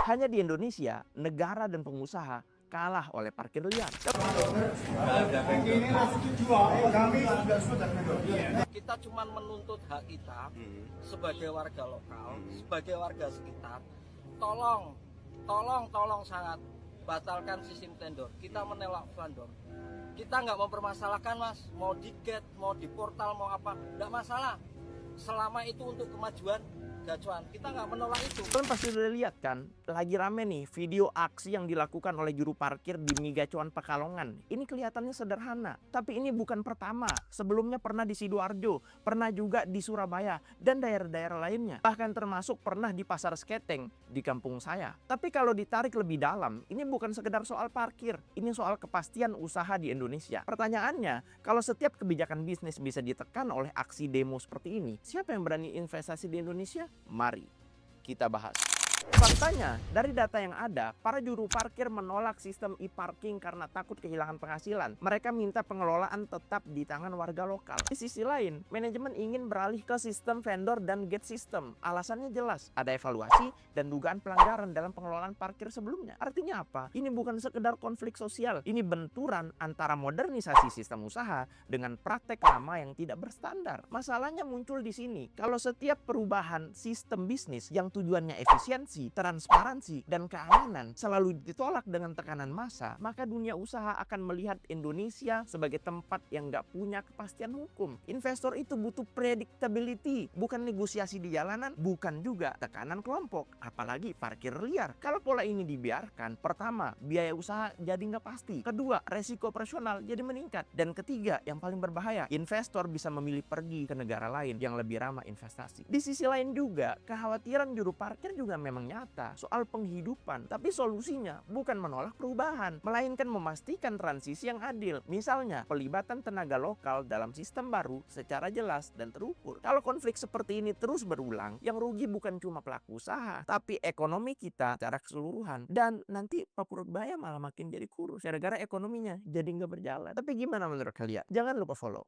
Hanya di Indonesia, negara dan pengusaha kalah oleh parkir liar. Kita cuma menuntut hak kita sebagai warga lokal, sebagai warga sekitar. Tolong sangat batalkan sistem tender. Kita menolak vendor. Kita nggak mempermasalahkan, Mas, mau di gate, mau di portal, mau apa, nggak masalah. Selama itu untuk kemajuan gacuan, kita nggak menolak itu. Kalian pasti udah lihat kan, lagi rame nih video aksi yang dilakukan oleh juru parkir di Migacuan Pekalongan. Ini kelihatannya sederhana, tapi ini bukan pertama. Sebelumnya pernah di Sidoarjo, pernah juga di Surabaya, dan daerah-daerah lainnya. Bahkan termasuk pernah di Pasar Seketeng di kampung saya. Tapi kalau ditarik lebih dalam, ini bukan sekedar soal parkir, ini soal kepastian usaha di Indonesia. Pertanyaannya, kalau setiap kebijakan bisnis bisa ditekan oleh aksi demo seperti ini, siapa yang berani investasi di Indonesia? Mari kita bahas. Faktanya, dari data yang ada, para juru parkir menolak sistem e-parking karena takut kehilangan penghasilan. Mereka minta pengelolaan tetap di tangan warga lokal. Di sisi lain, manajemen ingin beralih ke sistem vendor dan gate system. Alasannya jelas, ada evaluasi dan dugaan pelanggaran dalam pengelolaan parkir sebelumnya. Artinya apa? Ini bukan sekedar konflik sosial, ini benturan antara modernisasi sistem usaha dengan praktek lama yang tidak berstandar. Masalahnya muncul di sini. Kalau setiap perubahan sistem bisnis yang tujuannya efisiensi, transparansi, dan keamanan selalu ditolak dengan tekanan massa, maka dunia usaha akan melihat Indonesia sebagai tempat yang nggak punya kepastian hukum. Investor itu butuh predictability, bukan negosiasi di jalanan, bukan juga tekanan kelompok, apalagi parkir liar. Kalau pola ini dibiarkan, pertama, biaya usaha jadi nggak pasti. Kedua, resiko operasional jadi meningkat. Dan ketiga, yang paling berbahaya, investor bisa memilih pergi ke negara lain yang lebih ramah investasi. Di sisi lain juga, kekhawatiran juru parkir juga memang nyata soal penghidupan, tapi solusinya bukan menolak perubahan, melainkan memastikan transisi yang adil. Misalnya, pelibatan tenaga lokal dalam sistem baru secara jelas dan terukur. Kalau konflik seperti ini terus berulang, yang rugi bukan cuma pelaku usaha, tapi ekonomi kita secara keseluruhan. Dan nanti Papua malah makin jadi kurus gara-gara ekonominya jadi nggak berjalan. Tapi gimana menurut kalian? Jangan lupa follow